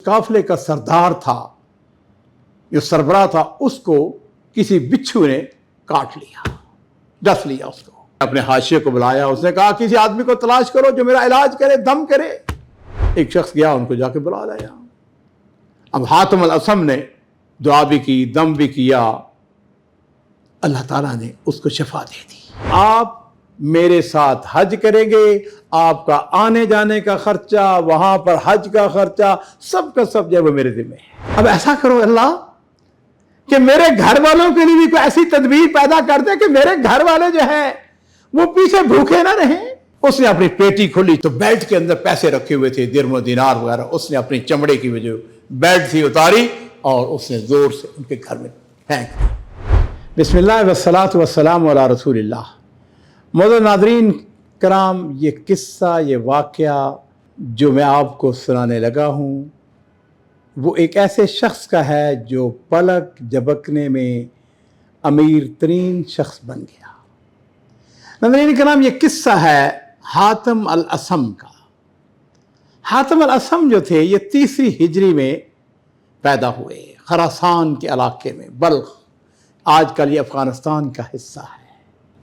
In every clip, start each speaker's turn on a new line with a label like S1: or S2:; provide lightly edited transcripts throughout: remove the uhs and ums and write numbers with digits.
S1: काफिले का सरदार था, जो सरबराह था, उसको किसी बिच्छू ने काट लिया, डस लिया उसको। अपने हाशिए को बुलाया, उसने कहा किसी आदमी को तलाश करो जो मेरा इलाज करे, दम करे। एक शख्स गया, उनको जाके बुला लाया। अब हातिम अल असम ने दुआ भी की, दम भी किया, अल्लाह ताला ने उसको शिफा दे दी। आप मेरे साथ हज करेंगे, आपका आने जाने का खर्चा, वहां पर हज का खर्चा, सब का सब जो है मेरे जिम्मे है। अब ऐसा करो अल्लाह कि मेरे घर वालों के लिए भी कोई ऐसी तदबीर पैदा कर दे कि मेरे घर वाले जो है वो पीछे भूखे ना रहें। उसने अपनी पेटी खोली तो बेल्ट के अंदर पैसे रखे हुए थे, दिरहम दिनार वगैरह। उसने अपनी चमड़े की जो बेल्ट थी उतारी और उसने जोर से उनके घर में फेंक दी। बिस्मिल्लाह वस्सलातु वस्सलामु अला रसूलिल्लाह। मोअज़्ज़ज़ नाज़रीन कराम, ये किस्सा, ये वाक़या जो मैं आपको सुनाने लगा हूँ वो एक ऐसे शख्स का है जो पलक झपकने में अमीर तरीन शख्स बन गया। नाज़रीन कराम, ये किस्सा है हातिम अल असम का। हातिम अल असम जो थे ये 3री हिजरी में पैदा हुए, खरासान के इलाके में, बल्ख, आजकल ये अफ़गानिस्तान का हिस्सा है।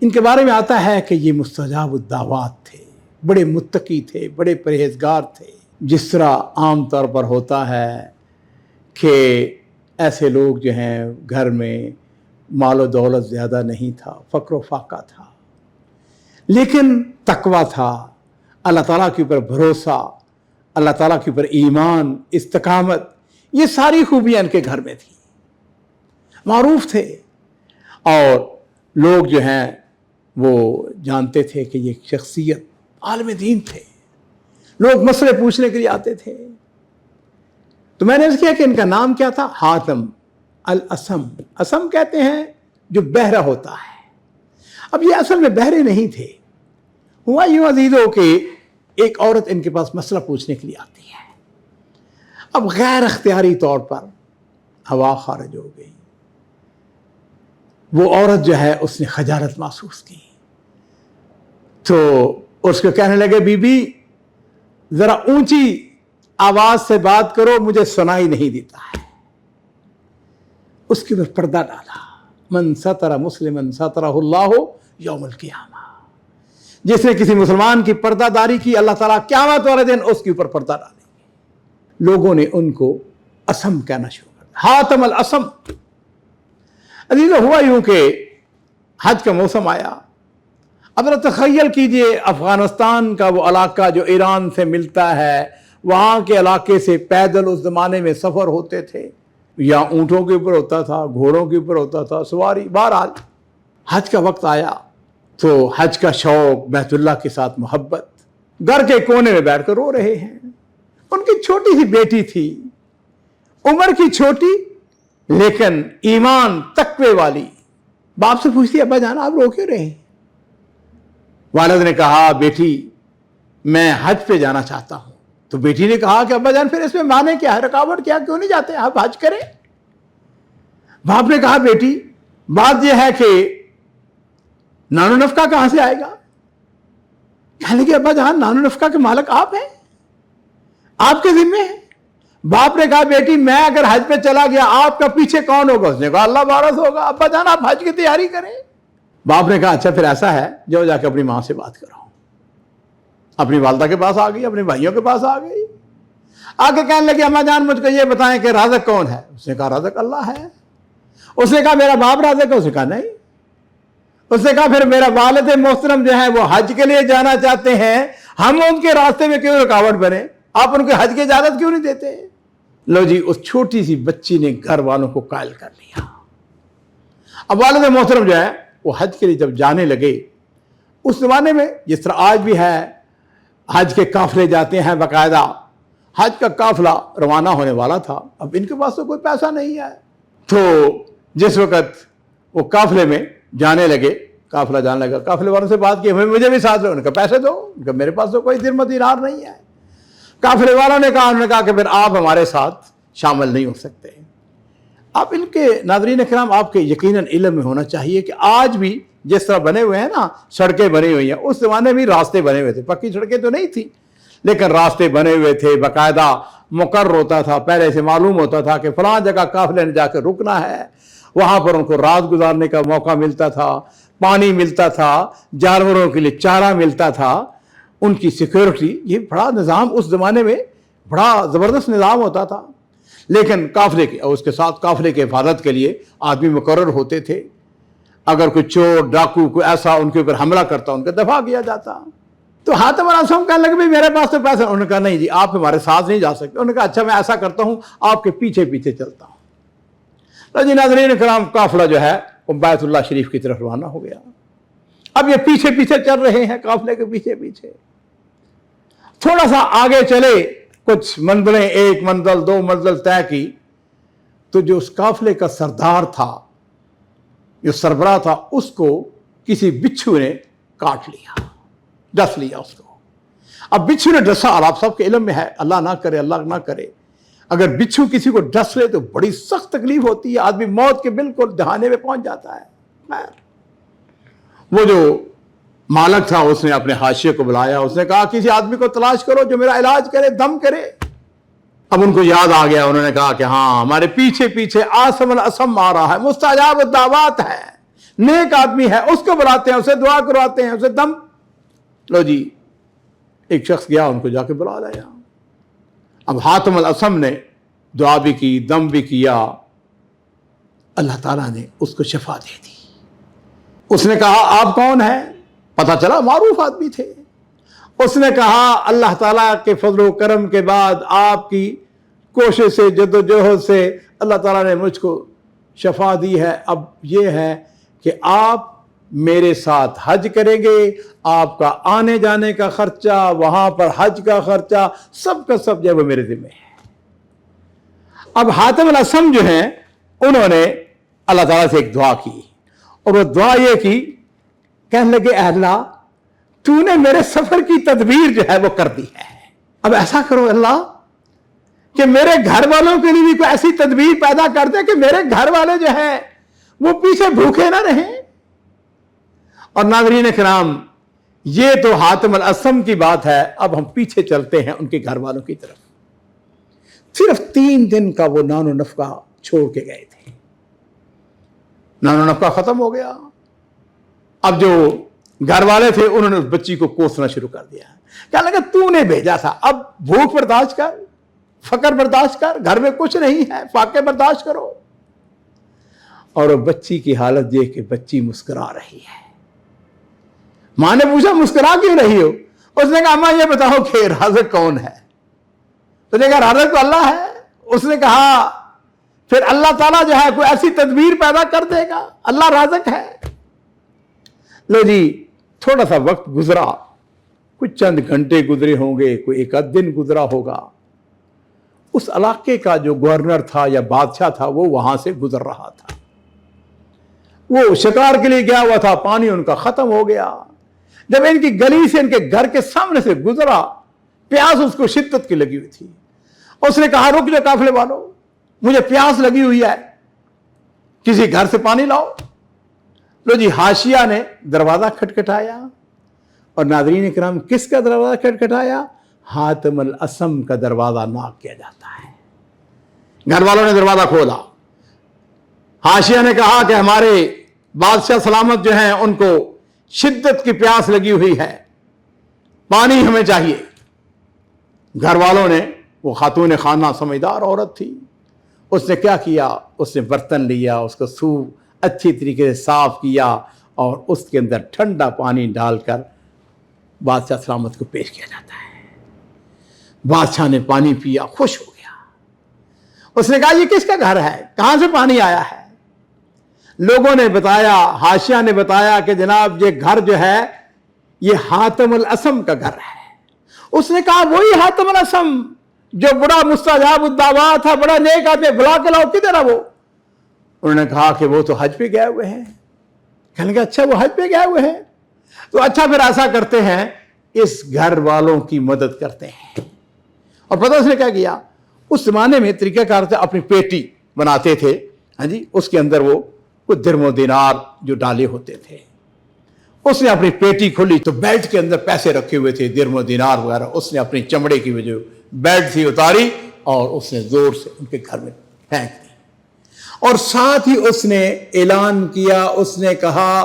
S1: इनके बारे में आता है कि ये मुस्तजाबुद दावात थे, बड़े मुत्तकी थे, बड़े परहेजगार थे। जिस तरह आम तौर पर होता है कि ऐसे लोग जो हैं घर में मालो दौलत ज़्यादा नहीं था, फ़क्र फाका था, लेकिन तकवा था, अल्लाह ताला के ऊपर भरोसा, अल्लाह ताला के ऊपर ईमान, इस्तिकामत, ये सारी खूबियाँ इनके घर में थी, मारूफ थे। और लोग जो हैं वो जानते थे कि ये शख्सियत आलिम दीन थे। लोग मसले पूछने के लिए आते थे। तो मैंने अर्ज़ किया कि इनका नाम क्या था? हातिम अल असम। असम कहते हैं जो बहरा होता है। अब ये असल में बहरे नहीं थे। हुआ यूं अजीज़ों कि एक औरत इनके पास मसला पूछने के लिए आती है। अब गैर अख्तियारी तौर पर हवा खारिज हो गई। वो औरत जो है उसने खजालत महसूस की, तो उसको कहने लगे, बीबी जरा ऊंची आवाज से बात करो, मुझे सुनाई नहीं देता है। उसके ऊपर पर्दा डाला। मन सतरा मुस्लिमन सतरहुल्लाहु यौमुल क़ियामा। जिसने किसी मुसलमान की पर्दादारी की, अल्लाह ताला क़यामत वाले दिन उसके ऊपर पर्दा डालेंगे। लोगों ने उनको असम कहना शुरू कर दिया, हातिम अल असम। अजीज़, हुआ यूं कि हज का मौसम आया। अब जरा तख़य्युल कीजिए, अफ़गानिस्तान का वो इलाका जो ईरान से मिलता है, वहाँ के इलाके से पैदल उस ज़माने में सफ़र होते थे, या ऊँटों के ऊपर होता था, घोड़ों के ऊपर होता था, सवारी। बहरहाल हज का वक्त आया तो हज का शौक़, बैतुल्लाह के साथ मोहब्बत, घर के कोने में बैठ कर रो रहे हैं। उनकी छोटी सी बेटी थी, उम्र की छोटी लेकिन ईमान तकवे वाली। बाप से पूछती, अब्बा जान आप रो क्यों रहे? वालिद ने कहा, बेटी मैं हज पे जाना चाहता हूं। तो बेटी ने कहा कि अब्बा जान फिर इसमें माने क्या है, रुकावट क्या, क्यों नहीं जाते आप हज करें? बाप ने कहा, बेटी बात यह है कि नानो नफका कहां से आएगा? कहने लगे, अब्बा जान नानो नफका के मालिक आप हैं, आपके जिम्मे है। बाप ने कहा, बेटी मैं अगर हज पे चला गया, आपका पीछे कौन होगा? उसने कहा, अल्लाह वारस होगा। अब्बा जान आप हज की तैयारी करें। बाप ने कहा, अच्छा फिर ऐसा है, जो जाके अपनी माँ से बात करो। अपनी वालदा के पास आ गई, अपने भाइयों के पास आ गई। आके कहने लगे, अम्मा जान मुझको ये बताएं कि राज़िक कौन है? उसने कहा, राज़िक अल्लाह है। उसने कहा, मेरा बाप राज़िक है? उसने कहा, नहीं। उसने कहा, फिर मेरा वालिद मोहतरम जो है वो हज के लिए जाना चाहते हैं, हम उनके रास्ते में क्यों रुकावट बने? आप उनके हज की इजाजत क्यों नहीं देते? लो जी, उस छोटी सी बच्ची ने घर वालों को कायल कर लिया। अब वालिद मोहतरम जो है वो हज के लिए जब जाने लगे, उस जमाने में जिस तरह आज भी है, हज के काफिले जाते हैं बाकायदा, हज का काफिला रवाना होने वाला था। अब इनके पास तो कोई पैसा नहीं है, तो जिस वक़्त वो काफिले में जाने लगे, काफिला जाने लगा, काफिले वालों से बात की, मुझे भी साथ लो। उनका पैसे दो। उनका मेरे पास तो कोई दिरहम दिनार नहीं है। काफिले वालों ने कहा, उन्होंने कहा कि फिर आप हमारे साथ शामिल नहीं हो सकते। आप इनके नाज़रीन किराम, आपके यकीनन इल्म में होना चाहिए कि आज भी जिस तरह बने हुए हैं ना, सड़कें बनी हुई हैं, उस ज़माने में रास्ते बने हुए थे। पक्की सड़कें तो नहीं थी, لیکن راستے بنے ہوئے تھے, باقاعدہ مقرر ہوتا تھا, پہلے سے معلوم ہوتا تھا کہ فلاں جگہ قافلے نے جا کے رکنا ہے, وہاں پر ان کو رات گزارنے کا موقع ملتا تھا, پانی ملتا تھا, جانوروں کے لیے چارہ ملتا تھا, ان کی سیکورٹی, یہ بڑا نظام اس زمانے میں بڑا زبردست نظام ہوتا تھا. لیکن قافلے کے اور اس کے ساتھ قافلے کی حفاظت کے لیے آدمی مقرر ہوتے تھے. اگر کوئی چور ڈاکو کوئی ایسا ان کے اوپر حملہ کرتا ان کا دفاع کیا جاتا. تو حاتم الاسم کہنے لگے بھائی میرے پاس تو پیسہ. انہوں نے کہا نہیں جی آپ ہمارے ساتھ نہیں جا سکتے. انہوں نے کہا اچھا میں ایسا کرتا ہوں آپ کے پیچھے پیچھے چلتا ہوں. تو جی ناظرین کرام, قافلہ جو ہے وہ بیت اللہ شریف کی طرف روانہ ہو گیا. اب یہ پیچھے پیچھے چل رہے ہیں, قافلے کے پیچھے پیچھے. تھوڑا سا آگے چلے, کچھ منزلیں, ایک منزل دو منزل طے کی, تو جو اس قافلے کا سردار تھا, جو سربراہ تھا, اس کو کسی بچھو نے کاٹ لیا, ڈس لیا اس کو. اب بچھو نے ڈسا, اور آپ سب کے علم میں ہے, اللہ نہ کرے اللہ نہ کرے, اگر بچھو کسی کو ڈس لے تو بڑی سخت تکلیف ہوتی ہے, آدمی موت کے بالکل دہانے میں پہنچ جاتا ہے. وہ جو مالک تھا اس نے اپنے حاشیے کو بلایا, اس نے کہا کسی آدمی کو تلاش کرو جو میرا علاج کرے, دم کرے. اب ان کو یاد آ گیا, انہوں نے کہا کہ ہاں ہمارے پیچھے پیچھے آسم الاسم آ رہا ہے, مستجاب الدعوات ہے, نیک آدمی ہے, اس کو بلاتے ہیں, اسے دعا کرواتے ہیں, اسے دم. لو جی ایک شخص گیا, ان کو جا کے بلا لایا. اب حاتم الاسم نے دعا بھی کی, دم بھی کیا, اللہ تعالیٰ نے اس کو شفا دے دی. اس نے کہا آپ کون ہیں؟ پتہ چلا معروف آدمی تھے. اس نے کہا اللہ تعالیٰ کے فضل و کرم کے بعد آپ کی کوشش سے, جد و جہد سے اللہ تعالیٰ نے مجھ کو شفا دی ہے. اب یہ ہے کہ آپ میرے ساتھ حج کریں گے, آپ کا آنے جانے کا خرچہ, وہاں پر حج کا خرچہ, سب کا سب جو ہے وہ میرے ذمہ ہے. اب حاتم الاسم جو ہیں انہوں نے اللہ تعالیٰ سے ایک دعا کی, اور وہ دعا یہ کی, کہنے لگے اے اللہ تو نے میرے سفر کی تدبیر جو ہے وہ کر دی ہے. اب ایسا کرو اللہ کہ میرے گھر والوں کے لیے بھی کوئی ایسی تدبیر پیدا کر دے کہ میرے گھر والے جو ہیں وہ پیچھے بھوکے نہ رہیں. اور ناظرین کرام, یہ تو حاتم الاسم کی بات ہے. اب ہم پیچھے چلتے ہیں ان کے گھر والوں کی طرف. صرف 3 دن کا وہ نان و نفقہ چھوڑ کے گئے تھے. نان و نفقہ ختم ہو گیا. اب جو گھر والے تھے انہوں نے اس بچی کو کوسنا شروع کر دیا. کہنے لگا تو نے بھیجا تھا, اب بھوک برداشت کر, فقر برداشت کر, گھر میں کچھ نہیں ہے, فاقے برداشت کرو. اور وہ بچی کی حالت دیکھ کے بچی مسکرا رہی ہے. ماں نے پوچھا مسکرا کیوں رہی ہو؟ اس نے کہا اماں یہ بتاؤ کہ رازق کون ہے؟ تو نے کہا رازق تو اللہ ہے. اس نے کہا پھر اللہ تعالیٰ جو ہے کوئی ایسی تدبیر پیدا کر دے گا, اللہ رازق ہے. لو جی تھوڑا سا وقت گزرا, کچھ چند گھنٹے گزرے ہوں گے, کوئی 1 آدھ دن گزرا ہوگا. اس علاقے کا جو گورنر تھا یا بادشاہ تھا وہ وہاں سے گزر رہا تھا. وہ شکار کے لیے گیا ہوا تھا, پانی ان کا ختم ہو گیا. جب ان کی گلی سے ان کے گھر کے سامنے سے گزرا, پیاس اس کو شدت کی لگی ہوئی تھی. اس نے کہا رک جاؤ قافلے والوں, مجھے پیاس لگی ہوئی ہے, کسی گھر سے پانی لاؤ. لو جی حاشیہ نے دروازہ کھٹکھٹایا, اور ناظرین کرام کس کا دروازہ کھٹکھٹایا؟ حاتم الاسم کا دروازہ ناک کیا جاتا ہے. گھر والوں نے دروازہ کھولا. حاشیہ نے کہا کہ ہمارے بادشاہ سلامت جو ہیں ان کو شدت کی پیاس لگی ہوئی ہے, پانی ہمیں چاہیے. گھر والوں نے, وہ خاتون خانہ سمجھدار عورت تھی, اس نے کیا کیا, اس نے برتن لیا, اس کو سوپ اچھی طریقے سے صاف کیا, اور اس کے اندر ٹھنڈا پانی ڈال کر بادشاہ سلامت کو پیش کیا جاتا ہے. بادشاہ نے پانی پیا, خوش ہو گیا. اس نے کہا یہ کس کا گھر ہے, کہاں سے پانی آیا ہے؟ لوگوں نے بتایا, حاشیہ نے بتایا کہ جناب یہ گھر جو ہے یہ حاتم الاسم کا گھر ہے. اس نے کہا وہی حاتم الاسم جو بڑا مستجاب الدعوات تھا, بڑا نیک آدمی, بلا کے لاؤ, کدھر ہے وہ؟ انہوں نے کہا کہ وہ تو حج پہ گئے ہوئے ہیں. کہنے لگا اچھا وہ حج پہ گئے ہوئے ہیں, تو اچھا پھر ایسا کرتے ہیں اس گھر والوں کی مدد کرتے ہیں. اور پتہ اس نے کیا کیا, اس زمانے میں طریقہ کار سے اپنی پیٹی بناتے تھے, ہاں جی, اس کے اندر وہ کچھ درم و دینار جو ڈالے ہوتے تھے, उसने अपनी पेटी खोली तो बेल्ट के अंदर पैसे रखे हुए थे, दिरहम दिनार वगैरह। उसने अपनी चमड़े की जो बेल्ट थी उतारी और उसने जोर से उनके घर में फेंक दी। और साथ ही उसने ऐलान किया, उसने कहा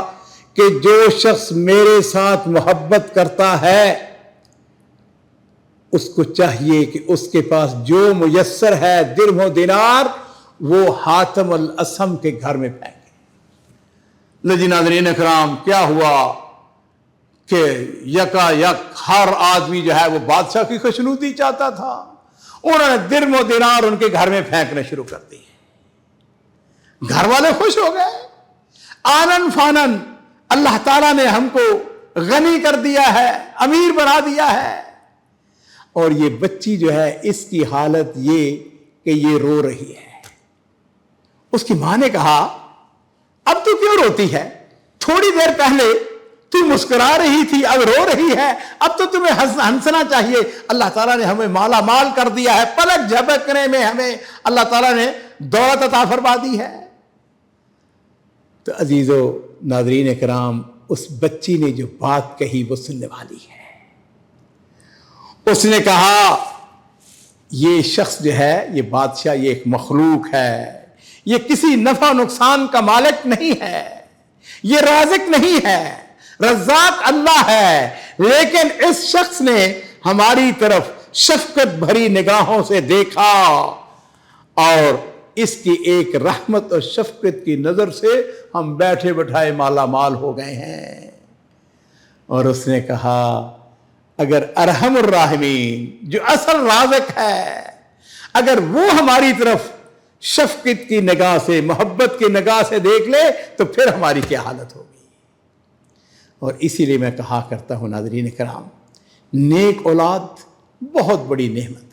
S1: कि जो शख्स मेरे साथ मोहब्बत करता है उसको चाहिए कि उसके पास जो मुयस्सर है दिरहम दिनार वो हातिम अल असम के घर में फेंके। लेकिन नाज़रीन इकराम, क्या हुआ कि यकायक हर आदमी जो है वो बादशाह की खुशनुदी चाहता था। उन्होंने दिरहम दिनार उनके घर में फेंकने शुरू कर दिए। घर वाले खुश हो गए, आनन फानन अल्लाह ताला ने हमको गनी कर दिया है, अमीर बना दिया है। और ये बच्ची जो है इसकी हालत ये कि ये रो रही है। उसकी मां ने कहा, अब तू क्यों रोती है? थोड़ी देर पहले तू मुस्कुरा रही थी, अब रो रही है। अब तो तुम्हें हंसना चाहिए। अल्लाह ताला ने हमें माला माल कर दिया है, पलक झपकने में हमें अल्लाह ताला ने दौलत अता फरमा दी है। तो अजीजो नाज़रीन इकराम, उस बच्ची ने जो बात कही वो सुनने वाली है। उसने कहा, ये शख्स जो है, ये बादशाह, ये एक मखलूक है, ये किसी नफा नुकसान का मालिक नहीं है, ये राज़िक नहीं है, रज़्ज़ाक़ अल्लाह है। लेकिन इस शख्स ने हमारी तरफ शफ़क़त भरी निगाहों से देखा और इसकी एक रहमत और शफ़क़त की नज़र से हम बैठे बैठाए माला माल हो गए हैं। और उसने कहा, अगर अरहमुर राहिमीन जो असल राज़िक है, अगर वो हमारी तरफ शफ़क़त की निगाह से, मोहब्बत की निगाह से देख ले तो फिर हमारी क्या हालत होगी। और इसीलिए मैं कहा करता हूं नाज़रीन इकराम, नेक औलाद बहुत बड़ी नेमत